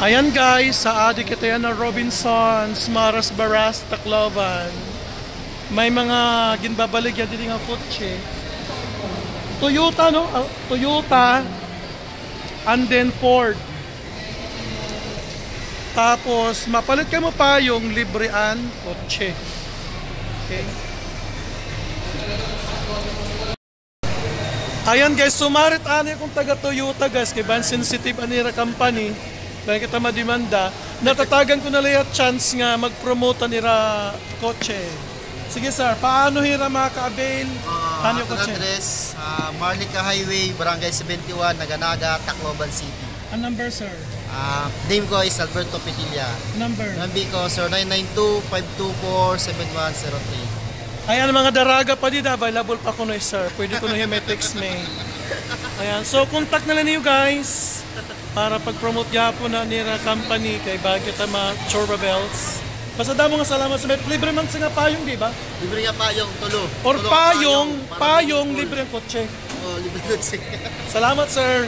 Ayan guys, sa adik ito yan na Robinsons, Maras Baras, Tacloban. May mga ginbabaligya dito nga kotse. Toyota, no? Toyota and then Ford. Tapos mapalit ka mo pa yung librean kotse. Okay. Ayan guys, sumarit ani kung taga Toyota guys, kay ban sensitive anira company. Dahil kita madimanda, natatagan ko na lahat chance nga mag-promote nira kotse. Sige sir, paano hira maka-avail? Ano yung kotse? Address, Marlica Highway, Barangay 71, Naganaga, Tacloban City. Ang number sir? Name ko is Alberto Petilla. Number? Number ko sir 992-524-7103. Ayan mga daraga pa dito, available pa ko no sir. Pwede ko na may text me. Ayan, so contact na lang niyo guys. Para pag-promote po na nira company kay bagyo tama Chorba Bells. Basta damo nga salamat sa libre man sa nga payong, di ba? Libre nga payong, tulo. Or payong libre ang kotse. Oh, libre kotse. Salamat sir.